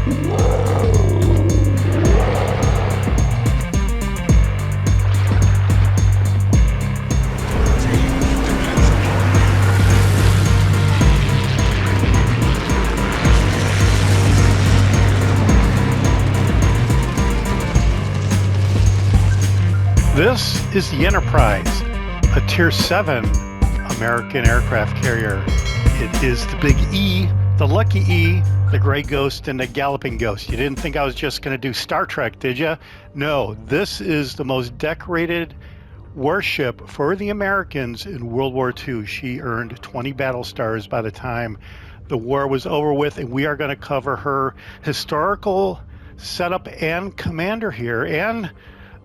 This is the Enterprise, a Tier 7 American aircraft carrier. It is the Big E, the Lucky E, the Gray Ghost, and the Galloping Ghost. You didn't think I was just going to do Star Trek, did you? No, this is the most decorated warship for the Americans in World War II. She earned 20 battle stars by the time the war was over with, and we are going to cover her historical setup and commander here, and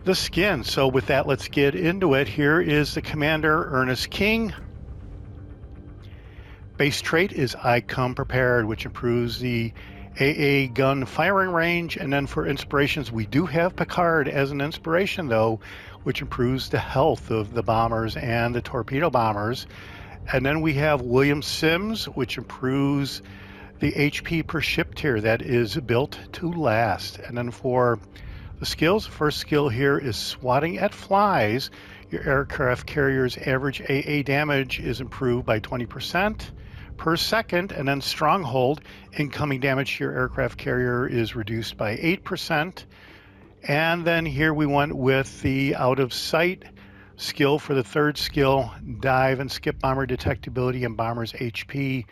the skin. So with that, let's get into it. Here is the commander, Ernest King. Base trait is I Come Prepared, which improves the AA gun firing range. And then for inspirations, we do have Picard as an inspiration, though, which improves the health of the bombers and the torpedo bombers. And then we have William Sims, which improves the HP per ship tier. That is built to last. And then for the skills, first skill here is swatting at flies. Your aircraft carrier's average AA damage is improved by 20% per second, and then stronghold, incoming damage to your aircraft carrier is reduced by 8%. And then here we went with the out of sight skill for the third skill. Dive and skip bomber detectability and bomber's HP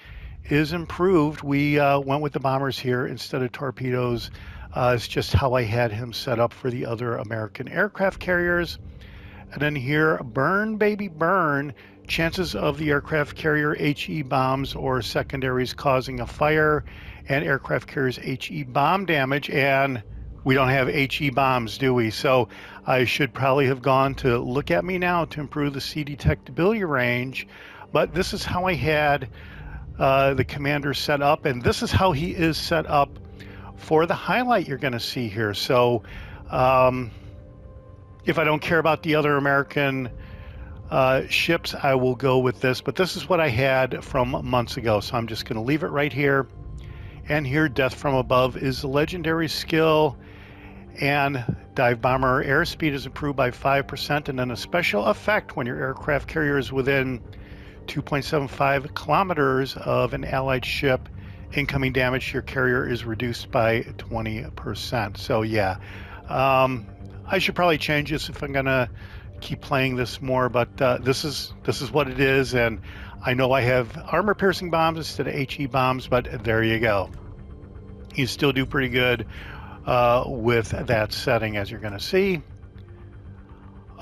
is improved. We went with the bombers here instead of torpedoes. It's just how I had him set up for the other American aircraft carriers. And then here, burn, baby, burn. Chances of the aircraft carrier HE bombs or secondaries causing a fire and aircraft carrier's HE bomb damage. And we don't have HE bombs, do we? So I should probably have gone to Look at Me Now to improve the C detectability range. But this is how I had the commander set up, and this is how he is set up for the highlight you're going to see here. So if I don't care about the other American ships, I will go with this, but this is what I had from months ago, so I'm just going to leave it right here. And here, Death from Above is the legendary skill, and dive bomber airspeed is improved by 5%, and then a special effect when your aircraft carrier is within 2.75 kilometers of an allied ship, incoming damage to your carrier is reduced by 20%. So yeah, I should probably change this if I'm gonna keep playing this more, but this is what it is. And I know I have armor piercing bombs instead of HE bombs, but there you go. You still do pretty good with that setting, as you're gonna see.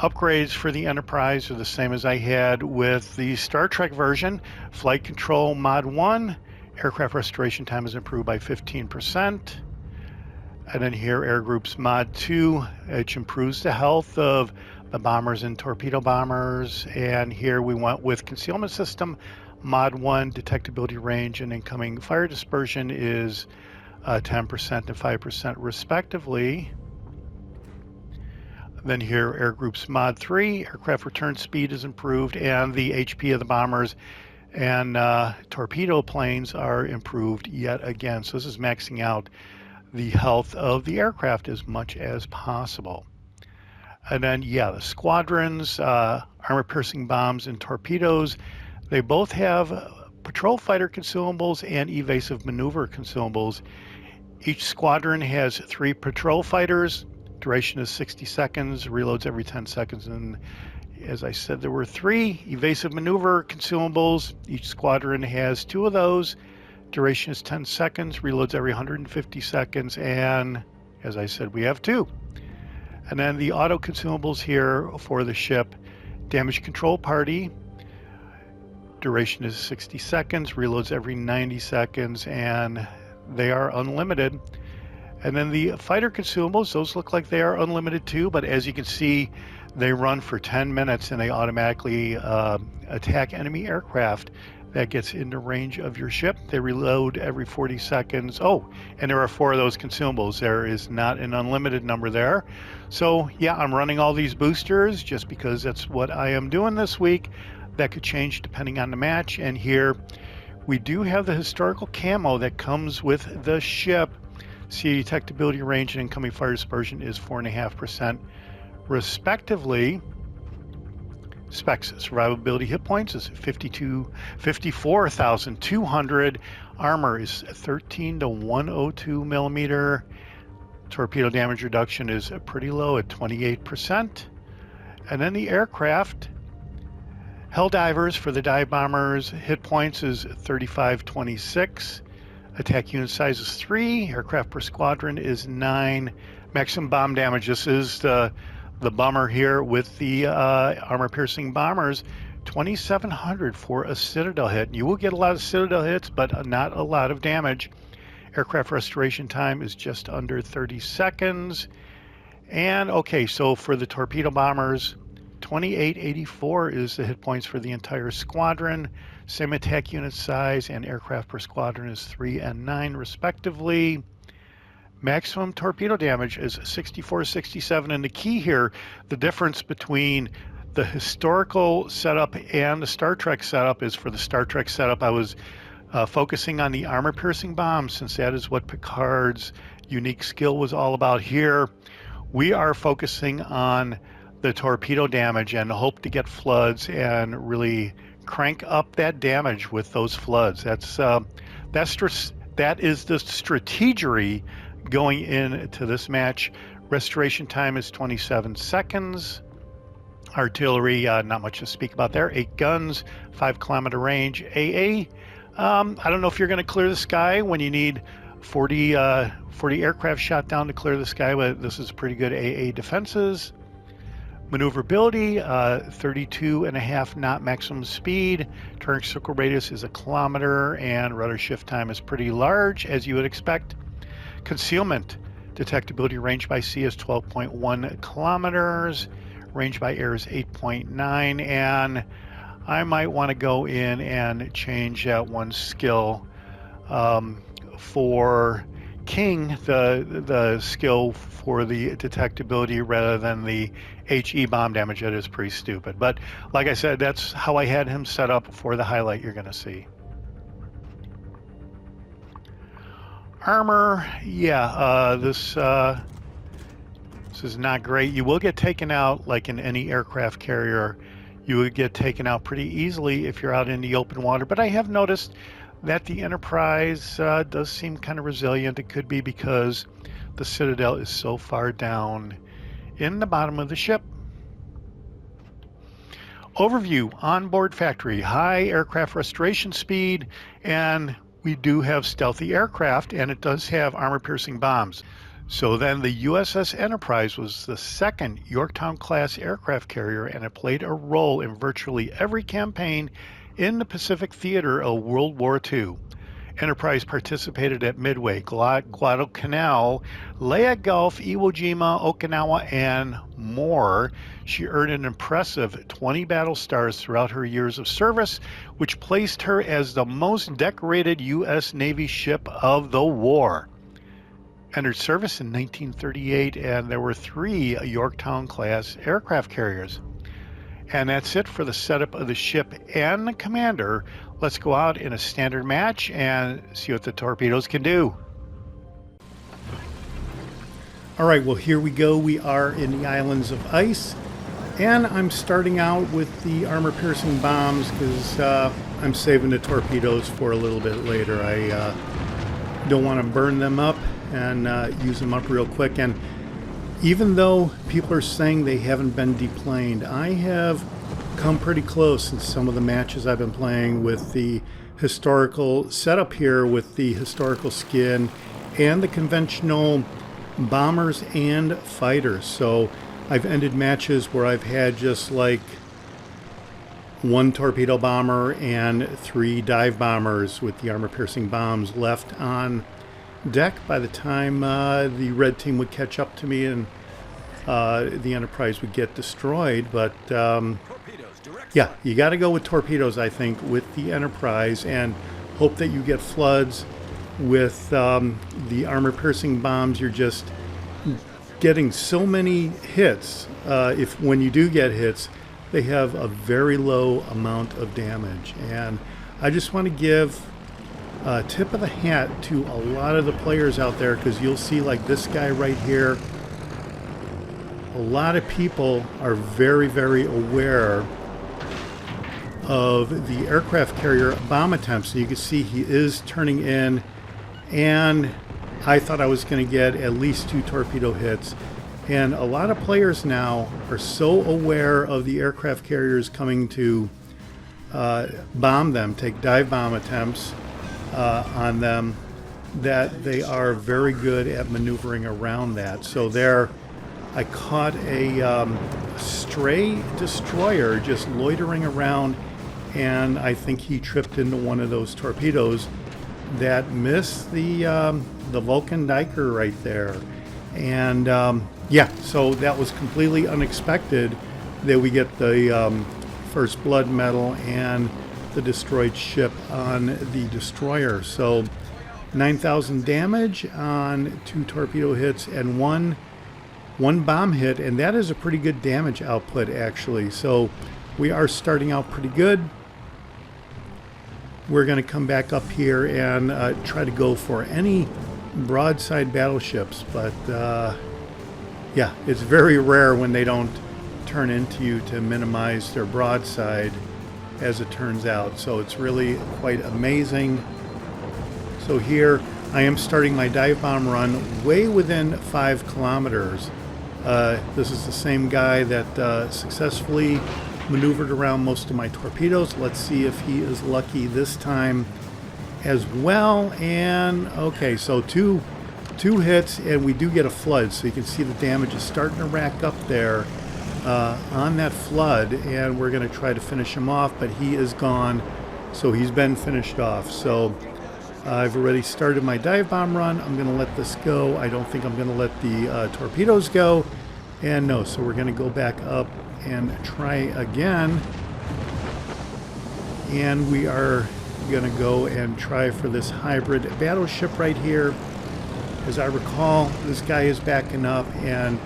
Upgrades for the Enterprise are the same as I had with the Star Trek version. Flight Control Mod 1. Aircraft restoration time is improved by 15%. And then here, Air Groups Mod 2, which improves the health of the bombers and torpedo bombers. And here we went with Concealment System Mod 1, detectability range and incoming fire dispersion is 10% and 5% respectively. Then here, Air Groups Mod 3, aircraft return speed is improved, and the HP of the bombers and torpedo planes are improved yet again. So this is maxing out the health of the aircraft as much as possible. And then, yeah, the squadrons, armor-piercing bombs and torpedoes, they both have patrol fighter consumables and evasive maneuver consumables. Each squadron has 3 patrol fighters. Duration is 60 seconds, reloads every 10 seconds, and as I said, there were 3 evasive maneuver consumables. Each squadron has 2 of those. Duration is 10 seconds, reloads every 150 seconds, and as I said, we have 2. And then the auto consumables here for the ship. Damage control party. Duration is 60 seconds, reloads every 90 seconds, and they are unlimited. And then the fighter consumables, those look like they are unlimited too, but as you can see, they run for 10 minutes and they automatically attack enemy aircraft that gets into range of your ship. They reload every 40 seconds. Oh, and there are 4 of those consumables. There is not an unlimited number there. So yeah, I'm running all these boosters just because that's what I am doing this week. That could change depending on the match. And here we do have the historical camo that comes with the ship. CA detectability range and incoming fire dispersion is 4.5% respectively. Specs: survivability hit points is 54,200. Armor is 13 to 102 millimeter. Torpedo damage reduction is pretty low at 28%. And then the aircraft: Helldivers for the dive bombers, hit points is 3526. Attack unit size is 3. Aircraft per squadron is 9. Maximum bomb damage. This is the bomber here with the armor-piercing bombers. 2,700 for a Citadel hit. You will get a lot of Citadel hits, but not a lot of damage. Aircraft restoration time is just under 30 seconds. And okay, so for the torpedo bombers, 2884 is the hit points for the entire squadron. Same attack unit size, and aircraft per squadron is 3 and 9 respectively. Maximum torpedo damage is 6467, and the key here, the difference between the historical setup and the Star Trek setup is, for the Star Trek setup, I was focusing on the armor-piercing bombs, since that is what Picard's unique skill was all about. Here, we are focusing on the torpedo damage and hope to get floods and really crank up that damage with those floods. That is the strategery going into this match. Restoration time is 27 seconds. Artillery, not much to speak about there. 8 guns, 5-kilometer range. AA, I don't know if you're going to clear the sky when you need 40 aircraft shot down to clear the sky, but this is pretty good AA defenses. Maneuverability, 32.5 knot maximum speed. Turn circle radius is 1 kilometer, and rudder shift time is pretty large, as you would expect. Concealment, detectability range by sea is 12.1 kilometers. Range by air is 8.9, and I might want to go in and change that one skill for King, the skill for the detectability, rather than the HE bomb damage. That is pretty stupid. But like I said, that's how I had him set up for the highlight you're going to see. Armor, yeah, this is not great. You will get taken out, like in any aircraft carrier. You would get taken out pretty easily if you're out in the open water. But I have noticed that the Enterprise does seem kind of resilient. It could be because the Citadel is so far down in the bottom of the ship. Overview: onboard factory, high aircraft restoration speed, and we do have stealthy aircraft, and it does have armor-piercing bombs. So then the USS Enterprise was the second Yorktown-class aircraft carrier, and it played a role in virtually every campaign in the Pacific theater of World War II. Enterprise participated at Midway, Guadalcanal, Leyte Gulf, Iwo Jima, Okinawa, and more. She earned an impressive 20 battle stars throughout her years of service, which placed her as the most decorated U.S. Navy ship of the war. Entered service in 1938, and there were 3 Yorktown-class aircraft carriers. And that's it for the setup of the ship and the commander. Let's go out in a standard match and see what the torpedoes can do. All right, well, here we go. We are in the Islands of Ice, and I'm starting out with the armor-piercing bombs because I'm saving the torpedoes for a little bit later. I don't want to burn them up and use them up real quick. And even though people are saying they haven't been deplaned, I have come pretty close in some of the matches I've been playing with the historical setup here, with the historical skin and the conventional bombers and fighters. So I've ended matches where I've had just like 1 torpedo bomber and 3 dive bombers with the armor-piercing bombs left on deck by the time the red team would catch up to me and the Enterprise would get destroyed. But yeah, you got to go with torpedoes, I think, with the Enterprise, and hope that you get floods. With the armor-piercing bombs, you're just getting so many hits. When you do get hits, they have a very low amount of damage. And I just want to give tip of the hat to a lot of the players out there, because you'll see like this guy right here. A lot of people are very, very aware of the aircraft carrier bomb attempts. So you can see he is turning in, and I thought I was going to get at least 2 torpedo hits. And a lot of players now are so aware of the aircraft carriers coming to bomb them, take dive bomb attempts on them, that they are very good at maneuvering around that. So there, I caught a stray destroyer just loitering around, and I think he tripped into one of those torpedoes that missed the Vulcan Diker right there. And yeah, so that was completely unexpected that we get the first blood medal and the destroyed ship on the destroyer. So 9,000 damage on 2 torpedo hits and one bomb hit, and that is a pretty good damage output actually. So we are starting out pretty good. We're going to come back up here and try to go for any broadside battleships, but yeah, it's very rare when they don't turn into you to minimize their broadside, as it turns out. So it's really quite amazing. So here I am starting my dive bomb run way within 5 kilometers. This is the same guy that successfully maneuvered around most of my torpedoes. Let's see if he is lucky this time as well. And okay, so two hits, and we do get a flood, so you can see the damage is starting to rack up there on that flood, and we're going to try to finish him off, but he is gone, so he's been finished off. So I've already started my dive bomb run. I'm going to let this go. I don't think I'm going to let the torpedoes go, and no, so we're going to go back up and try again, and we are going to go and try for this hybrid battleship right here. As I recall, this guy is backing up, and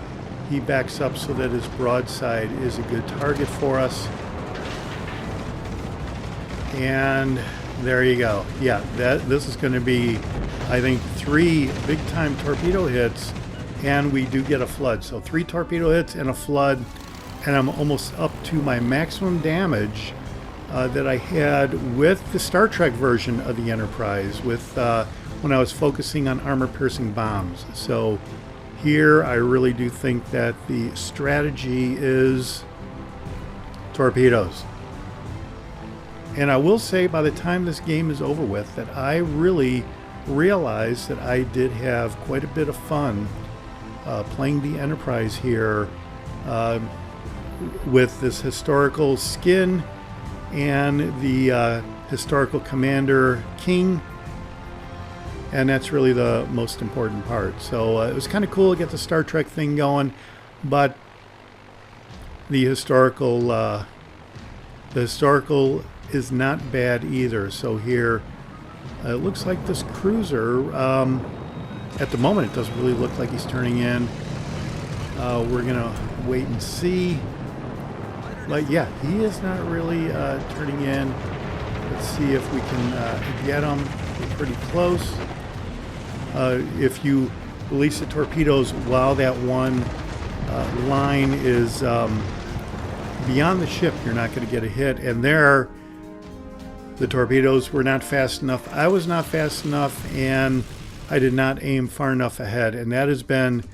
he backs up so that his broadside is a good target for us. And there you go. Yeah, this is going to be, I think, 3 big-time torpedo hits, and we do get a flood. So 3 torpedo hits and a flood, and I'm almost up to my maximum damage that I had with the Star Trek version of the Enterprise, with when I was focusing on armor-piercing bombs. So here I really do think that the strategy is torpedoes. And I will say, by the time this game is over with, that I really realized that I did have quite a bit of fun playing the Enterprise here with this historical skin and the historical commander King, and that's really the most important part. So it was kind of cool to get the Star Trek thing going, but the historical is not bad either. So here it looks like this cruiser, at the moment it doesn't really look like he's turning in. We're gonna wait and see. But yeah, he is not really turning in. Let's see if we can get him. We're pretty close. If you release the torpedoes while that one line is beyond the ship, you're not going to get a hit. And there, the torpedoes were not fast enough. I was not fast enough, and I did not aim far enough ahead. And that has been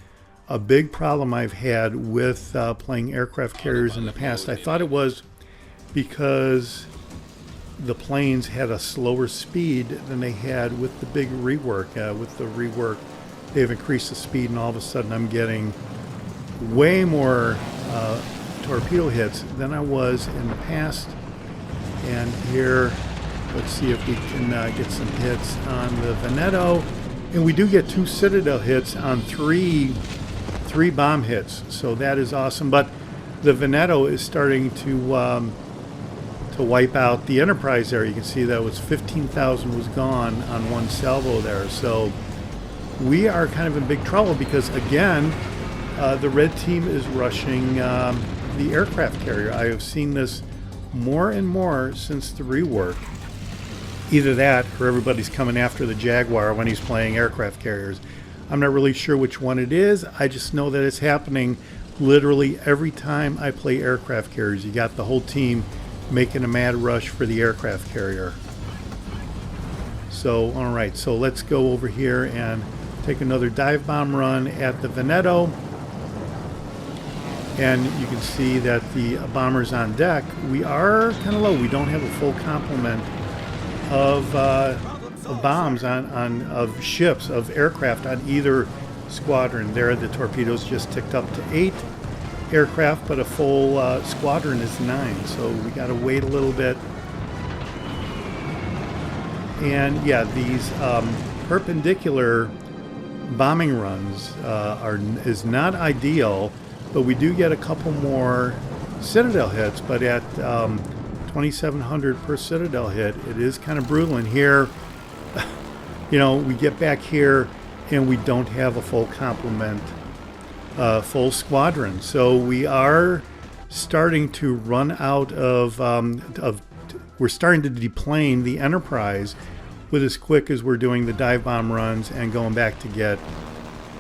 a big problem I've had with playing aircraft carriers in the past. I thought it was because the planes had a slower speed than they had with the big rework. With the rework, they've increased the speed, and all of a sudden I'm getting way more torpedo hits than I was in the past. And here, let's see if we can get some hits on the Veneto. And we do get 2 Citadel hits on 3 bomb hits, so that is awesome. But the Veneto is starting to wipe out the Enterprise there. You can see that was 15,000 was gone on one salvo there. So we are kind of in big trouble because, again, the red team is rushing the aircraft carrier. I have seen this more and more since the rework. Either that or everybody's coming after the Jaguar when he's playing aircraft carriers. I'm not really sure which one it is. I just know that it's happening literally every time I play aircraft carriers. You got the whole team making a mad rush for the aircraft carrier. So, all right, so let's go over here and take another dive bomb run at the Veneto. And you can see that the bombers on deck, we are kind of low. We don't have a full complement of bombs of ships, of aircraft on either squadron. There, the torpedoes just ticked up to 8 aircraft, but a full squadron is 9. So we got to wait a little bit. And yeah, these perpendicular bombing runs is not ideal. But we do get a couple more Citadel hits, but at 2,700 per Citadel hit, it is kind of brutal. And here, you know, we get back here and we don't have a full complement, full squadron. So we are starting to run out of we're starting to deplane the Enterprise with as quick as we're doing the dive bomb runs and going back to get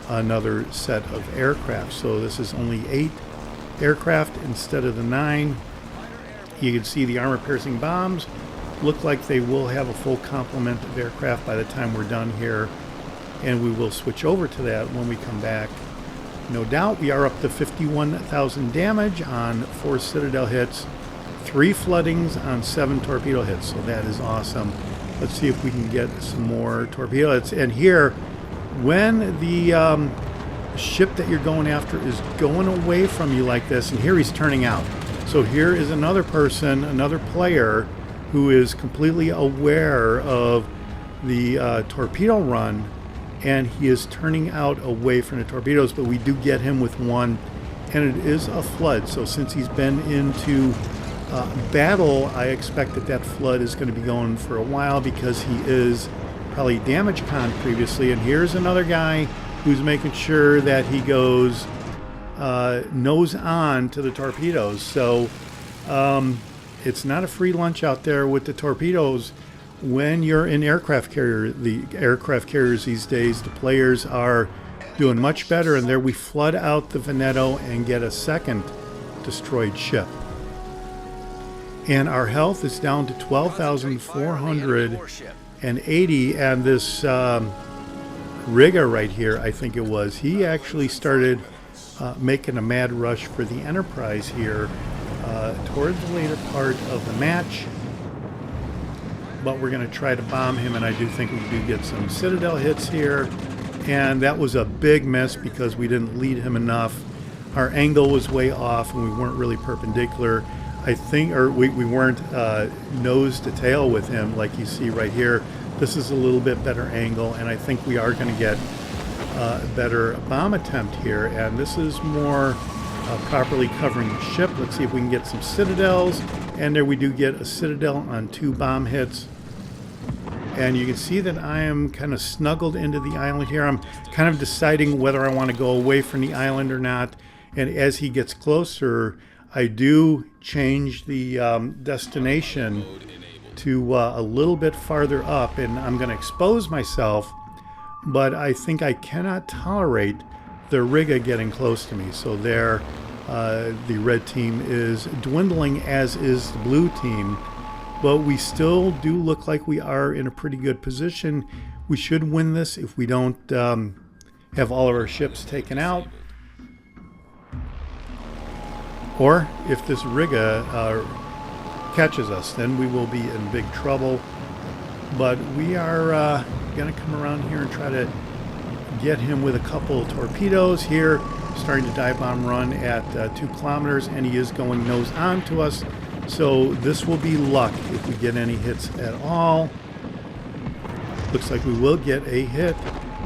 another set of aircraft. So this is only 8 aircraft instead of the 9. You can see the armor-piercing bombs look like they will have a full complement of aircraft by the time we're done here, and we will switch over to that when we come back. No doubt we are up to 51,000 damage on 4 Citadel hits, 3 floodings on 7 torpedo hits, so that is awesome. Let's see if we can get some more torpedo hits. And here, when the ship that you're going after is going away from you like this, and here he's turning out. So here is another person, another player, who is completely aware of the torpedo run, and he is turning out away from the torpedoes, but we do get him with one, and it is a flood. So since he's been into battle, I expect that that flood is going to be going for a while because he is probably damage con previously. And here's another guy who's making sure that he goes nose on to the torpedoes. So it's not a free lunch out there with the torpedoes when you're in aircraft carrier. The aircraft carriers these days, the players are doing much better, and there we flood out the Veneto and get a second destroyed ship. And our health is down to 12,480, and this Riga right here, I think it was, he actually started making a mad rush for the Enterprise here toward the later part of the match. But we're going to try to bomb him, and I do think we do get some Citadel hits here. And that was a big miss because we didn't lead him enough. Our angle was way off, and we weren't really perpendicular. I think, or we weren't nose to tail with him like you see right here. This is a little bit better angle, and I think we are going to get a better bomb attempt here. And this is more properly covering the ship. Let's see if we can get some Citadels. And there we do get a Citadel on 2 bomb hits. And you can see that I am kind of snuggled into the island here. I'm kind of deciding whether I want to go away from the island or not. And as he gets closer, I do change the destination to a little bit farther up, and I'm going to expose myself, but I think I cannot tolerate the Riga getting close to me. So there, the red team is dwindling, as is the blue team, but we still do look like we are in a pretty good position. We should win this if we don't have all of our ships taken out. Or if this Riga catches us, then we will be in big trouble. But we are going to come around here and try to get him with a couple of torpedoes here. Starting to dive bomb run at 2 kilometers, and he is going nose on to us. So this will be luck if we get any hits at all. Looks like we will get a hit.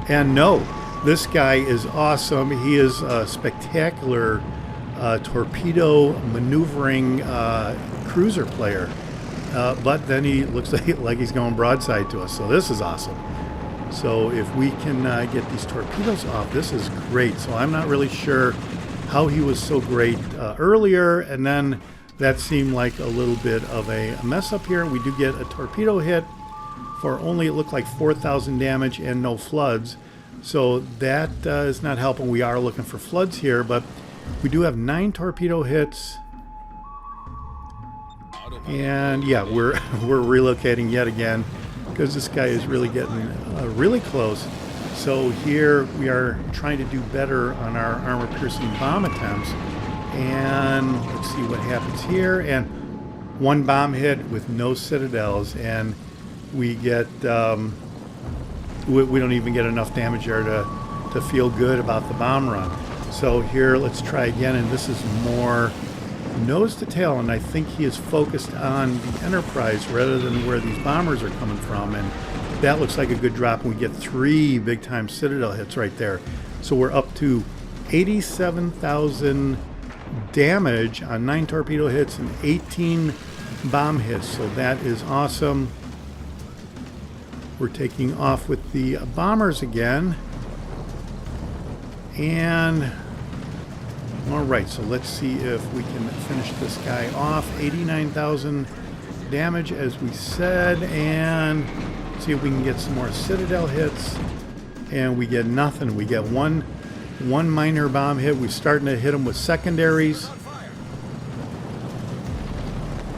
And no, this guy is awesome. He is a spectacular torpedo maneuvering cruiser player, but then he looks like he's going broadside to us, so this is awesome. So if we can get these torpedoes off, this is great. So I'm not really sure how he was so great earlier, and then that seemed like a little bit of a mess up here. We do get a torpedo hit for only, it looked like 4,000 damage and no floods. So that is not helping. We are looking for floods here, but we do have 9 torpedo hits. And yeah, we're relocating yet again because this guy is really getting really close. So here we are trying to do better on our armor-piercing bomb attempts. And let's see what happens here. And 1 bomb hit with no Citadels, and we get we don't even get enough damage there to feel good about the bomb run. So here, let's try again, and this is more nose to tail, and I think he is focused on the Enterprise rather than where these bombers are coming from, and that looks like a good drop, and we get 3 big-time Citadel hits right there. So we're up to 87,000 damage on 9 torpedo hits and 18 bomb hits, so that is awesome. We're taking off with the bombers again. And all right, so let's see if we can finish this guy off. 89,000 damage, as we said, and see if we can get some more Citadel hits. And we get nothing. We get one minor bomb hit. We're starting to hit them with secondaries.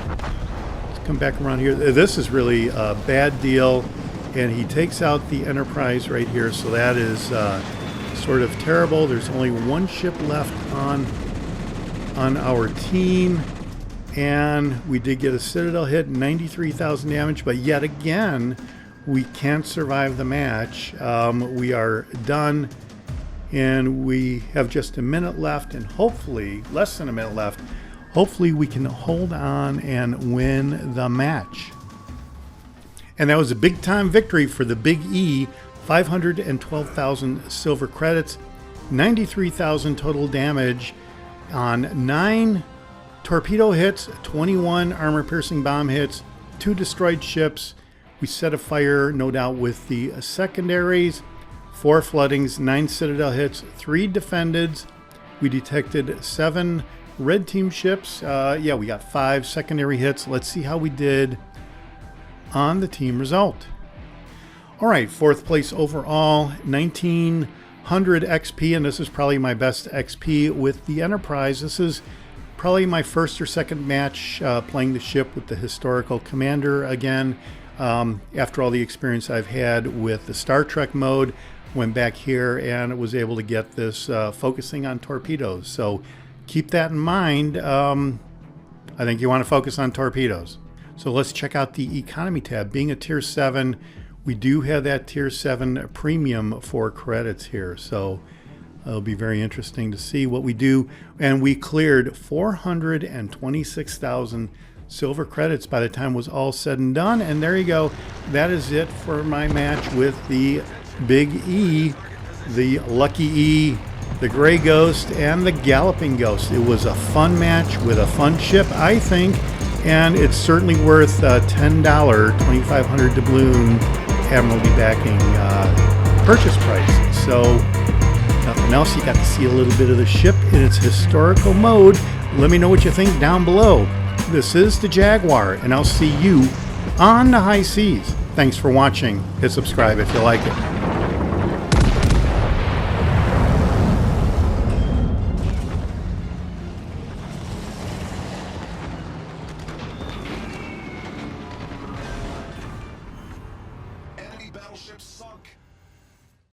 Let's come back around here. This is really a bad deal. And he takes out the Enterprise right here, so that is sort of terrible. There's only 1 ship left on our team, and we did get a Citadel hit, 93,000 damage, but yet again, we can't survive the match. We are done, and we have just a minute left, and hopefully, less than a minute left, hopefully we can hold on and win the match. And that was a big-time victory for the Big E. 512,000 silver credits, 93,000 total damage on 9 torpedo hits, 21 armor-piercing bomb hits, 2 destroyed ships. We set a fire, no doubt, with the secondaries, 4 floodings, 9 Citadel hits, 3 defendeds. We detected 7 red team ships. Yeah, we got 5 secondary hits. Let's see how we did on the team result. All right, 4th place overall, 1900 XP, and this is probably my best XP with the Enterprise. This is probably my first or second match playing the ship with the historical commander again. After all the experience I've had with the Star Trek mode, went back here and was able to get this focusing on torpedoes. So keep that in mind. I think you want to focus on torpedoes. So let's check out the economy tab. Being a tier 7, we do have that tier 7 premium for credits here. So it'll be very interesting to see what we do. And we cleared 426,000 silver credits by the time it was all said and done. And there you go. That is it for my match with the Big E, the Lucky E, the Gray Ghost, and the Galloping Ghost. It was a fun match with a fun ship, I think. And it's certainly worth $10 2,500 doubloon Admiralty backing purchase price. So nothing else, you got to see a little bit of the ship in its historical mode. Let me know what you think down below. This is the Jaguar, and I'll see you on the high seas. Thanks for watching. Hit subscribe if you like it.